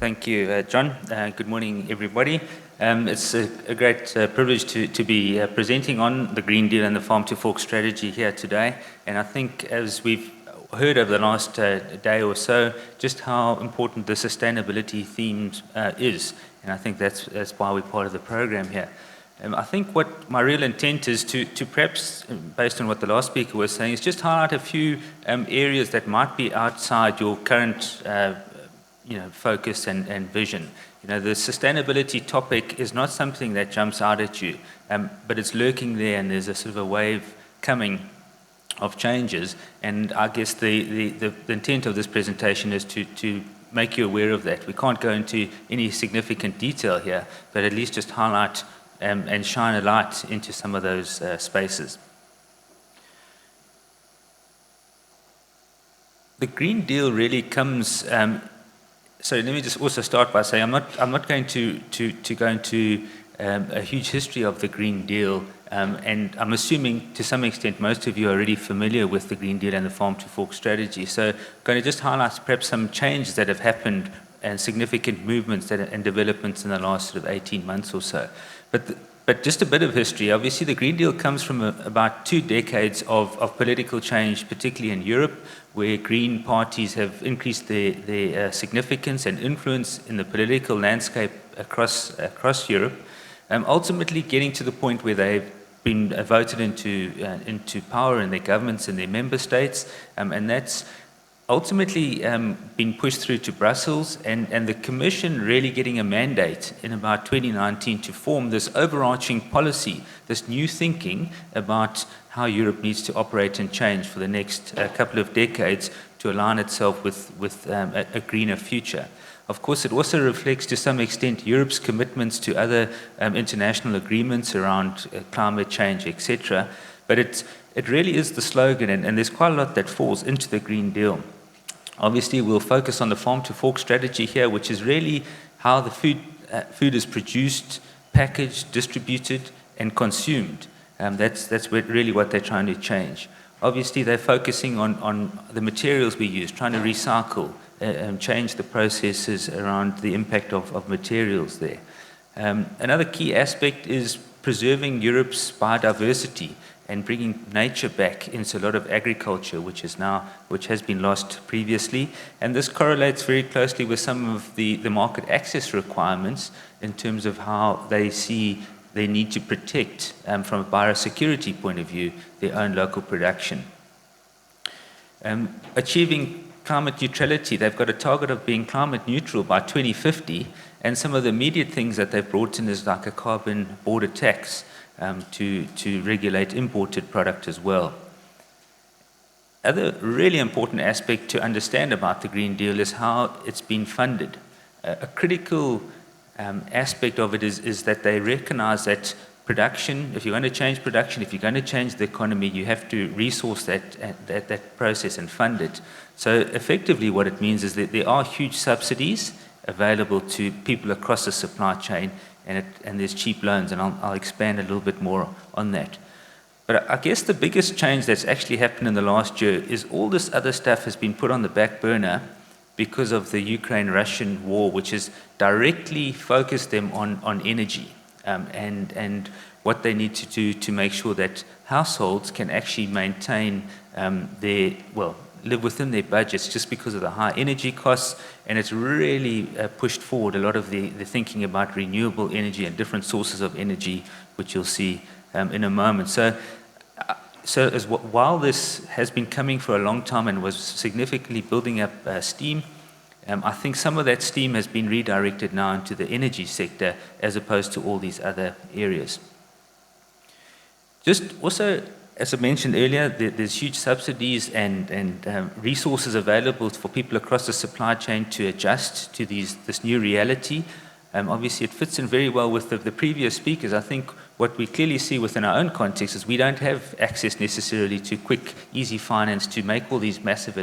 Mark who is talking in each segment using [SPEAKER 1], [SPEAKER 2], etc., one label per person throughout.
[SPEAKER 1] Thank you, John. Good morning, everybody. It's a great privilege to be presenting on the Green Deal and the Farm to Fork strategy here today. And I think as we've heard over the last day or so, just how important the sustainability theme is. And I think that's why we're part of the program here. I think what my real intent is to perhaps, based on what the last speaker was saying, is just highlight a few areas that might be outside your current focus and vision. The sustainability topic is not something that jumps out at you, but it's lurking there, and there's a sort of a wave coming of changes. And I guess the intent of this presentation is to make you aware of that. We can't go into any significant detail here, but at least just highlight and shine a light into some of those spaces. The Green Deal really comes. So let me just also start by saying I'm not going to go into a huge history of the Green Deal, and I'm assuming to some extent most of you are already familiar with the Green Deal and the Farm to Fork strategy. So I'm going to just highlight perhaps some changes that have happened and significant movements and developments in the last sort of 18 months or so. But just a bit of history. Obviously, the Green Deal comes from about 2 decades of political change, particularly in Europe, where Green parties have increased their significance and influence in the political landscape across Europe, ultimately getting to the point where they've been voted into power in their governments and their member states, and that's ultimately been pushed through to Brussels, and the Commission really getting a mandate in about 2019 to form this overarching policy, this new thinking about how Europe needs to operate and change for the next couple of decades to align itself with a greener future. Of course, it also reflects to some extent Europe's commitments to other international agreements around climate change, etc. But it really is the slogan, and there's quite a lot that falls into the Green Deal. Obviously, we'll focus on the Farm to Fork strategy here, which is really how the food is produced, packaged, distributed, and consumed. That's really what they're trying to change. Obviously, they're focusing on the materials we use, trying to recycle and change the processes around the impact of materials there. Another key aspect is preserving Europe's biodiversity and bringing nature back into a lot of agriculture, which has been lost previously. And this correlates very closely with some of the market access requirements in terms of how they see they need to protect, from a biosecurity point of view, their own local production. Achieving climate neutrality, they've got a target of being climate neutral by 2050, and some of the immediate things that they've brought in is like a carbon border tax, to regulate imported product as well. Other really important aspect to understand about the Green Deal is how it's been funded. A critical aspect of it is that they recognize that production, if you're going to change production, if you're going to change the economy, you have to resource that process and fund it. So effectively what it means is that there are huge subsidies available to people across the supply chain, and there's cheap loans, and I'll expand a little bit more on that. But I guess the biggest change that's actually happened in the last year is all this other stuff has been put on the back burner because of the Ukraine-Russian war, which has directly focused them on energy, and what they need to do to make sure that households can actually maintain live within their budgets just because of the high energy costs, and it's really pushed forward a lot of the thinking about renewable energy and different sources of energy, which you'll see in a moment. So while this has been coming for a long time and was significantly building up steam, I think some of that steam has been redirected now into the energy sector as opposed to all these other areas. Just also, as I mentioned earlier, there's huge subsidies and resources available for people across the supply chain to adjust to this new reality. Obviously, it fits in very well with the previous speakers. I think what we clearly see within our own context is we don't have access necessarily to quick, easy finance to make all these massive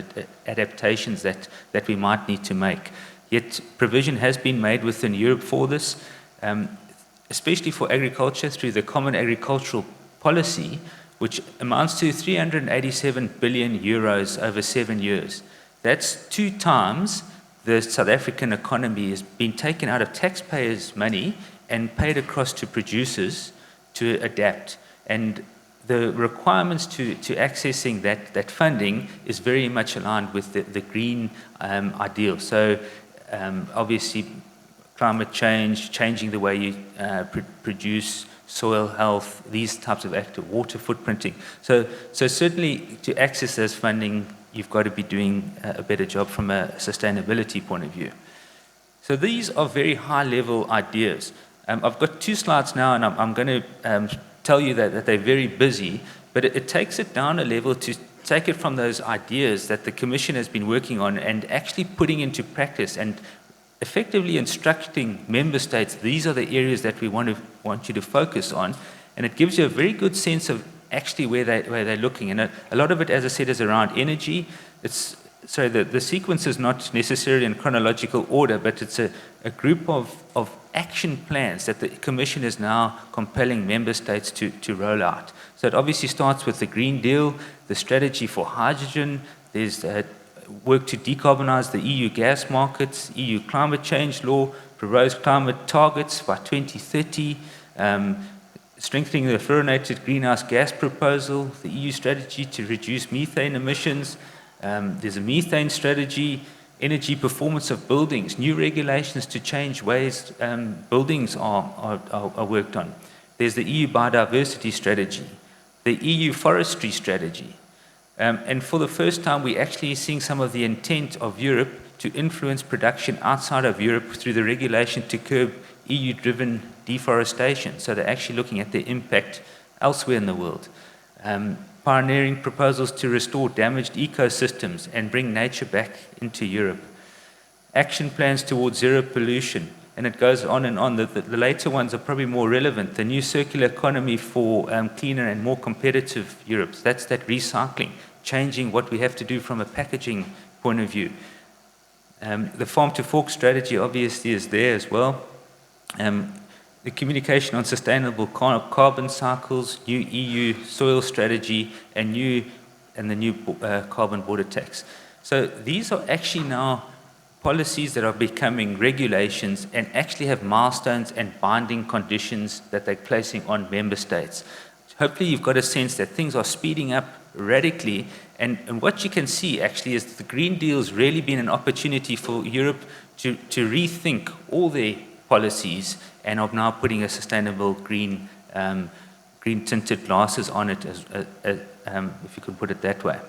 [SPEAKER 1] adaptations that we might need to make. Yet provision has been made within Europe for this, especially for agriculture through the Common Agricultural Policy, which amounts to 387 billion euros over 7 years. That's 2 times the South African economy is being taken out of taxpayers' money and paid across to producers to adapt. And the requirements to accessing that funding is very much aligned with the green ideal. So obviously climate change, changing the way you produce, soil health, these types of active water footprinting. So certainly to access this funding, you've got to be doing a better job from a sustainability point of view. So these are very high-level ideas. I've got 2 slides now, and I'm going to tell you that they're very busy, but it takes it down a level to take it from those ideas that the Commission has been working on and actually putting into practice and effectively instructing member states, these are the areas that we want you to focus on, and it gives you a very good sense of actually where they're looking. And a lot of it, as I said, is around energy. So the sequence is not necessarily in chronological order, but it's a group of action plans that the Commission is now compelling member states to roll out. So it obviously starts with the Green Deal, the strategy for hydrogen, there's work to decarbonize the EU gas markets, EU climate change law, proposed climate targets by 2030, strengthening the fluorinated greenhouse gas proposal, the EU strategy to reduce methane emissions, there's a methane strategy, energy performance of buildings, new regulations to change ways buildings are worked on. There's the EU biodiversity strategy, the EU forestry strategy. And for the first time, we're actually seeing some of the intent of Europe to influence production outside of Europe through the regulation to curb EU-driven deforestation. So they're actually looking at the impact elsewhere in the world. Pioneering proposals to restore damaged ecosystems and bring nature back into Europe. Action plans towards zero pollution. And it goes on and on. The later ones are probably more relevant. The new circular economy for cleaner and more competitive Europe. That's that recycling, changing what we have to do from a packaging point of view. The farm to fork strategy obviously is there as well. The communication on sustainable carbon cycles, new EU soil strategy, and the new carbon border tax. So these are actually now policies that are becoming regulations and actually have milestones and binding conditions that they're placing on member states. Hopefully you've got a sense that things are speeding up radically, and what you can see actually is that the Green Deal's really been an opportunity for Europe to rethink all their policies and of now putting a sustainable green tinted glasses on it, if you could put it that way.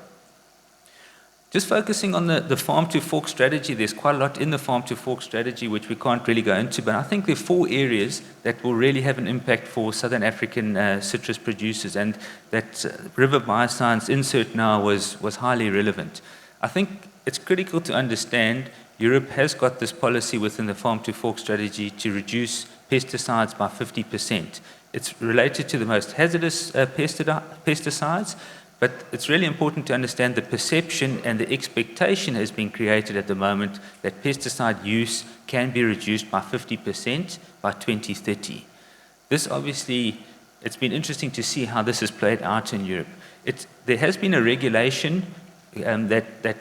[SPEAKER 1] Just focusing on the farm to fork strategy, there's quite a lot in the farm to fork strategy which we can't really go into, but I think there are 4 areas that will really have an impact for Southern African citrus producers, and that River Bioscience insert now was highly relevant. I think it's critical to understand Europe has got this policy within the farm to fork strategy to reduce pesticides by 50%. It's related to the most hazardous pesticides, but it's really important to understand the perception and the expectation has been created at the moment that pesticide use can be reduced by 50% by 2030. This obviously, it's been interesting to see how this has played out in Europe. There has been a regulation that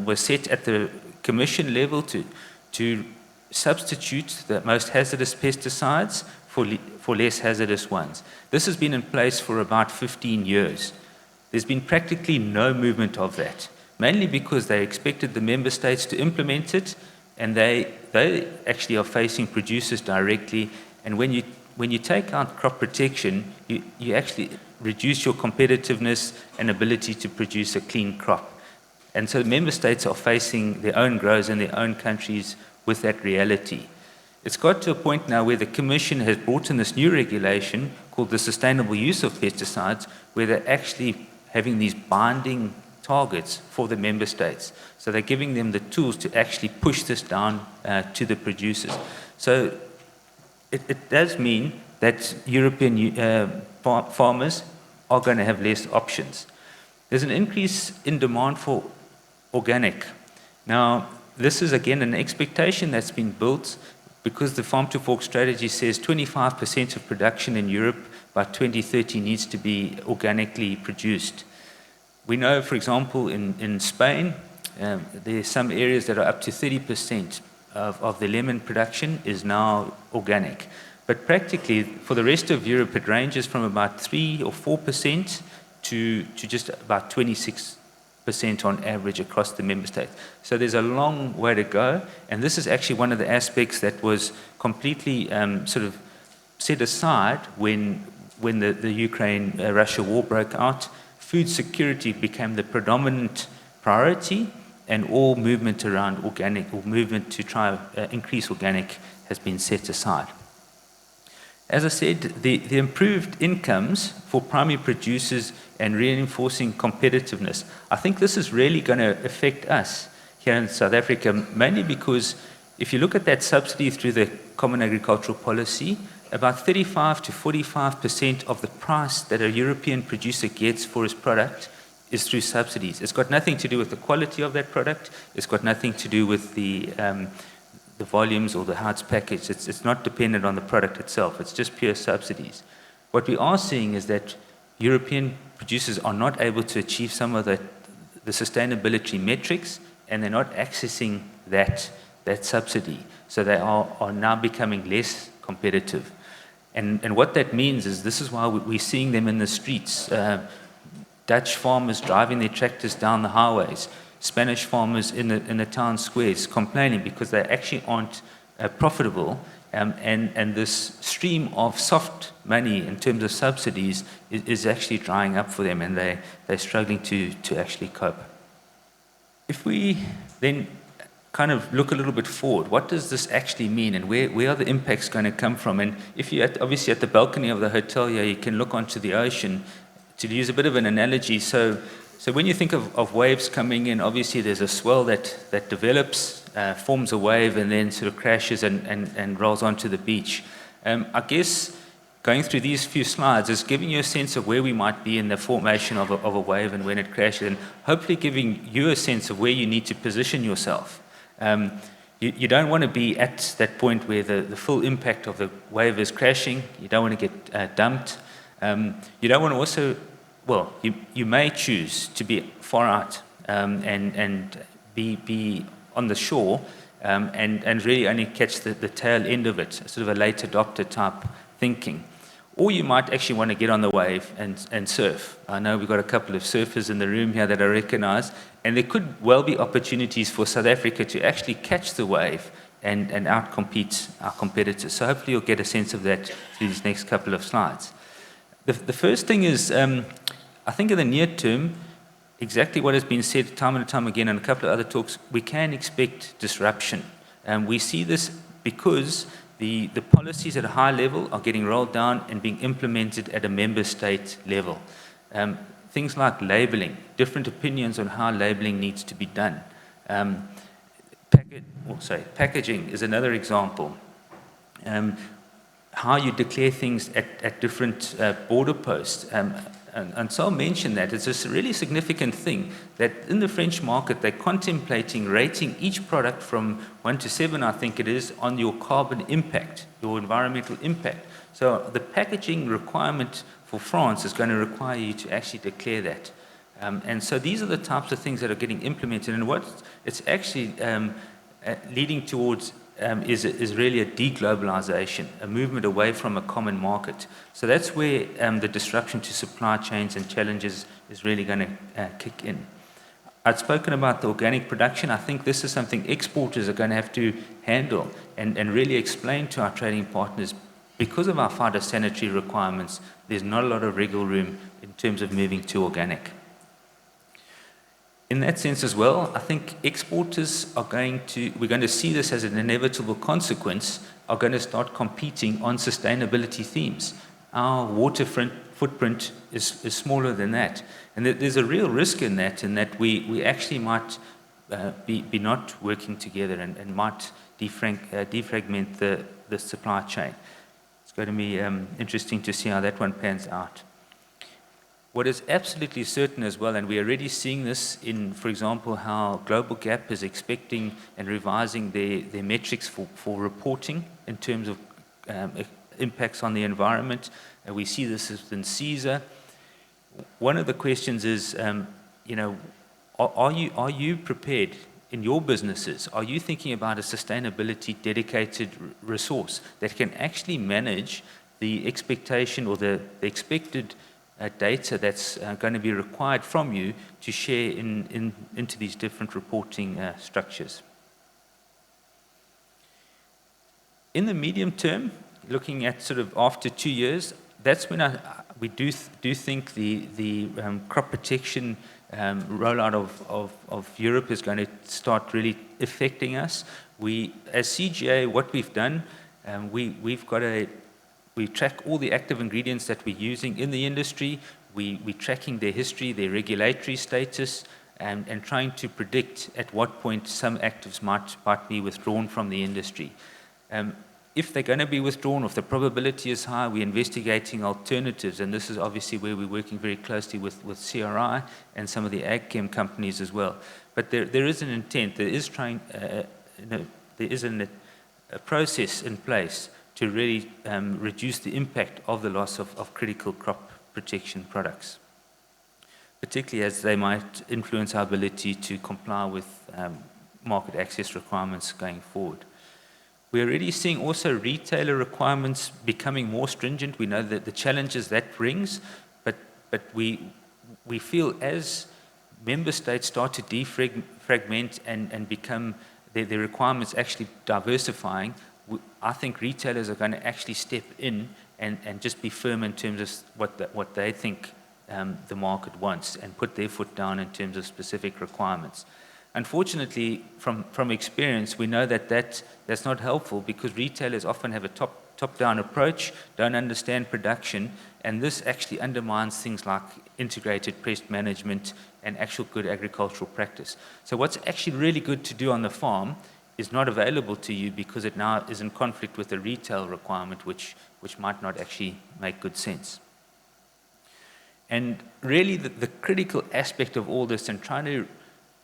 [SPEAKER 1] was set at the Commission level to substitute the most hazardous pesticides for less hazardous ones. This has been in place for about 15 years. There's been practically no movement of that, mainly because they expected the member states to implement it, and they actually are facing producers directly. And when you take out crop protection, you actually reduce your competitiveness and ability to produce a clean crop. And so member states are facing their own growers in their own countries with that reality. It's got to a point now where the Commission has brought in this new regulation called the Sustainable Use of Pesticides, where they're actually having these binding targets for the member states. So they're giving them the tools to actually push this down to the producers. So it does mean that European farmers are going to have less options. There's an increase in demand for organic. Now, this is again an expectation that's been built because the farm to fork strategy says 25% of production in Europe by 2030 needs to be organically produced. We know, for example, in Spain, There's some areas that are up to 30% of the lemon production is now organic. But practically, for the rest of Europe, it ranges from about 3 or 4% to just about 26% on average across the member states. So there's a long way to go, and this is actually one of the aspects that was completely sort of set aside when the Ukraine-Russia war broke out. Food security became the predominant priority, and all movement around organic, or movement to try increase organic, has been set aside. As I said, the improved incomes for primary producers and reinforcing competitiveness, I think this is really going to affect us here in South Africa, mainly because if you look at that subsidy through the Common Agricultural Policy, about 35 to 45% of the price that a European producer gets for his product is through subsidies. It's got nothing to do with the quality of that product. It's got nothing to do with the volumes or how it's packaged. It's not dependent on the product itself. It's just pure subsidies. What we are seeing is that European producers are not able to achieve some of the sustainability metrics, and they're not accessing that subsidy. So they are now becoming less competitive. And what that means is, this is why we're seeing them in the streets. Dutch farmers driving their tractors down the highways, Spanish farmers in the town squares complaining because they actually aren't profitable, and this stream of soft money in terms of subsidies is actually drying up for them, and they're struggling to actually cope. If we then kind of look a little bit forward, what does this actually mean, and where are the impacts going to come from? And if you're obviously at the balcony of the hotel here, you can look onto the ocean. To use a bit of an analogy, so when you think of waves coming in, obviously there's a swell that develops, forms a wave, and then sort of crashes and rolls onto the beach. I guess going through these few slides is giving you a sense of where we might be in the formation of a wave and when it crashes, and hopefully giving you a sense of where you need to position yourself. You don't want to be at that point where the full impact of the wave is crashing. You don't want to get dumped. You don't want to also, well, you may choose to be far out and be on the shore and really only catch the tail end of it, sort of a late adopter type thinking. Or you might actually want to get on the wave and surf. I know we've got a couple of surfers in the room here that I recognize, and there could well be opportunities for South Africa to actually catch the wave and outcompete our competitors. So hopefully you'll get a sense of that through these next couple of slides. The first thing is, I think in the near term, exactly what has been said time and time again in a couple of other talks, we can expect disruption. We see this because the policies at a high level are getting rolled down and being implemented at a member state level. Things like labeling, different opinions on how labeling needs to be done. Packaging is another example. How you declare things at different border posts. And so I'll mention that it's a really significant thing that in the French market, they're contemplating rating each product from 1 to 7, I think it is, on your carbon impact, your environmental impact. So the packaging requirement for France is going to require you to actually declare that. And so these are the types of things that are getting implemented. And what it's actually leading towards is really a deglobalization, a movement away from a common market. So that's where the disruption to supply chains and challenges is really going to kick in. I'd spoken about the organic production. I think this is something exporters are going to have to handle and really explain to our trading partners. Because of our phytosanitary requirements, there's not a lot of wriggle room in terms of moving to organic. In that sense as well, I think exporters we're going to see this as an inevitable consequence, are going to start competing on sustainability themes. Our water footprint is smaller than that. And there's a real risk in that we actually might be not working together and might defragment the supply chain. It's going to be interesting to see how that one pans out. What is absolutely certain as well, and we're already seeing this in, for example, how Global Gap is expecting and revising their metrics for reporting in terms of impacts on the environment. And we see this in CESA. One of the questions is, Are you prepared in your businesses? Are you thinking about a sustainability dedicated resource that can actually manage the expectation or the expected data that's going to be required from you to share into these different reporting structures? In the medium term, looking at sort of after 2 years, that's when we do think the crop protection rollout of Europe is going to start really affecting us. As CGA, what we've done, we track all the active ingredients that we're using in the industry. We're tracking their history, their regulatory status, and trying to predict at what point some actives might be withdrawn from the industry. If they're going to be withdrawn, or if the probability is high, we're investigating alternatives, and this is obviously where we're working very closely with CRI and some of the ag chem companies as well. But there is an intent, there is a process in place to really reduce the impact of the loss of critical crop protection products, particularly as they might influence our ability to comply with market access requirements going forward. We're already seeing also retailer requirements becoming more stringent. We know that the challenges that brings, but we feel as member states start to defragment and become their requirements actually diversifying, I think retailers are going to actually step in and just be firm in terms of what they think the market wants and put their foot down in terms of specific requirements. Unfortunately, from experience, we know that that's not helpful because retailers often have a top-down approach, don't understand production, and this actually undermines things like integrated pest management and actual good agricultural practice. So what's actually really good to do on the farm is not available to you because it now is in conflict with a retail requirement, which might not actually make good sense. And really the critical aspect of all this and trying to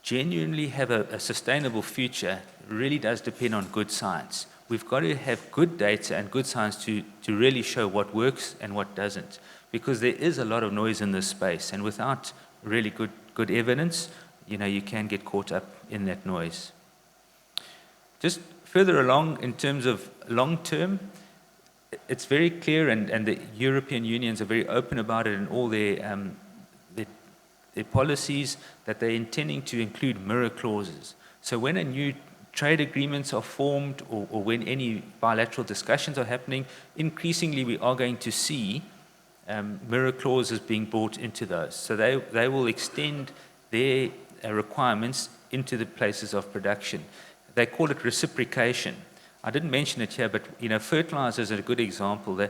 [SPEAKER 1] genuinely have a sustainable future really does depend on good science. We've got to have good data and good science to really show what works and what doesn't, because there is a lot of noise in this space, and without really good evidence, you can get caught up in that noise. Just further along in terms of long term, it's very clear, and the European unions are very open about it in all their policies, that they're intending to include mirror clauses. So when a new trade agreements are formed or when any bilateral discussions are happening, increasingly we are going to see mirror clauses being brought into those. So they will extend their requirements into the places of production. They call it reciprocation. I didn't mention it here, but fertilizer is a good example.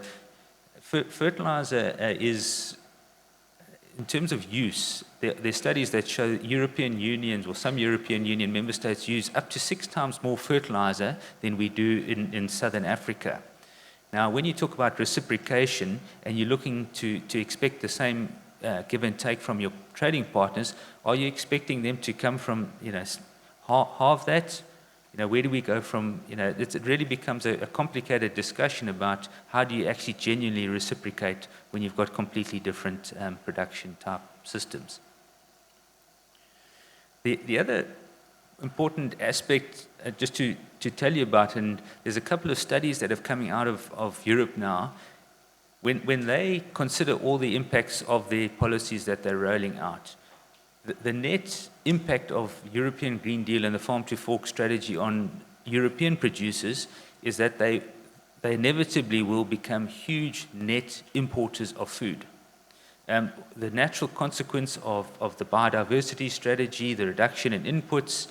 [SPEAKER 1] Fertilizer is, in terms of use, there are studies that show European unions or some European Union member states use up to 6 times more fertilizer than we do in Southern Africa. Now, when you talk about reciprocation and you're looking to expect the same give and take from your trading partners, are you expecting them to come from half that? Where do we go from? It really becomes a complicated discussion about how do you actually genuinely reciprocate when you've got completely different production type systems. The other important aspect, just to tell you about, and there's a couple of studies that are coming out of Europe now, when they consider all the impacts of the policies that they're rolling out, the net impact of European Green Deal and the Farm to Fork strategy on European producers is that they inevitably will become huge net importers of food. The natural consequence of the biodiversity strategy, the reduction in inputs,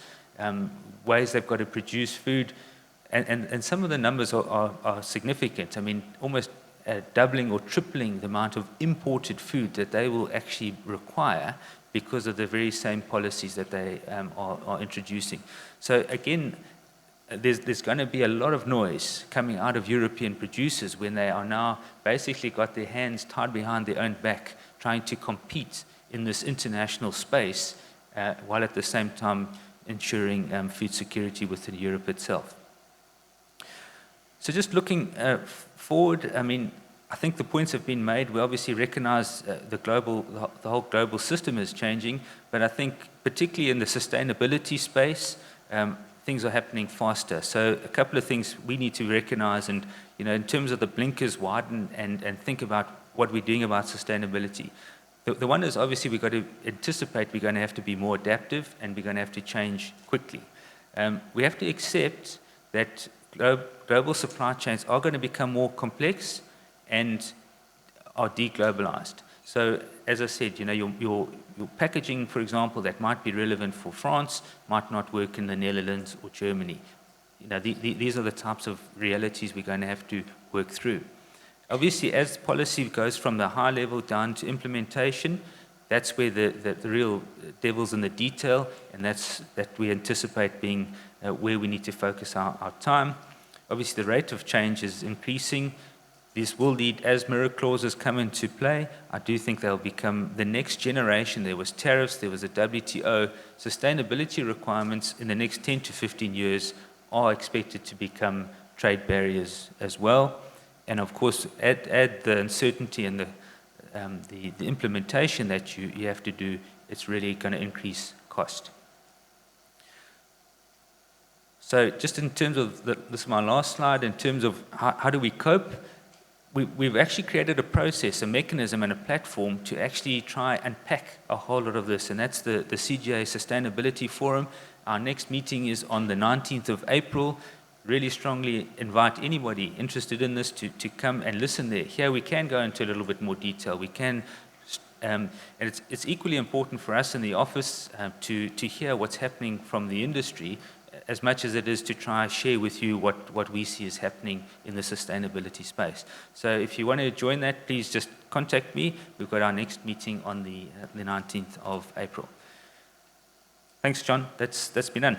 [SPEAKER 1] ways they've got to produce food, and some of the numbers are significant. I mean, almost doubling or tripling the amount of imported food that they will actually require because of the very same policies that they are introducing. So again, there's going to be a lot of noise coming out of European producers when they are now basically got their hands tied behind their own back, trying to compete in this international space, while at the same time ensuring food security within Europe itself. So just looking forward, I mean, I think the points have been made. We obviously recognize the whole global system is changing, but I think particularly in the sustainability space, things are happening faster. So a couple of things we need to recognize, and in terms of the blinkers, widen and think about what we're doing about sustainability. The one is obviously we've got to anticipate we're going to have to be more adaptive and we're going to have to change quickly. We have to accept that global supply chains are going to become more complex and are deglobalized. So as I said, your packaging, for example, that might be relevant for France might not work in the Netherlands or Germany. These are the types of realities we're going to have to work through. Obviously, as policy goes from the high level down to implementation, that's where the real devil's in the detail, and that we anticipate being where we need to focus our time. Obviously, the rate of change is increasing. This will lead, as mirror clauses come into play, I do think they'll become the next generation. There was tariffs, there was a WTO. Sustainability requirements in the next 10 to 15 years are expected to become trade barriers as well. And of course, add the uncertainty and the implementation that you have to do, it's really going to increase cost. So just in terms of, this is my last slide, in terms of how do we cope, we've actually created a process, a mechanism and a platform to actually try and unpack a whole lot of this, and that's the CGA Sustainability Forum. Our next meeting is on the 19th of April. Really strongly invite anybody interested in this to come and listen there. Here we can go into a little bit more detail. We can, and it's equally important for us in the office to hear what's happening from the industry, as much as it is to try and share with you what we see is happening in the sustainability space. So if you want to join that, please just contact me. We've got our next meeting on the 19th of April. Thanks, John. That's been done.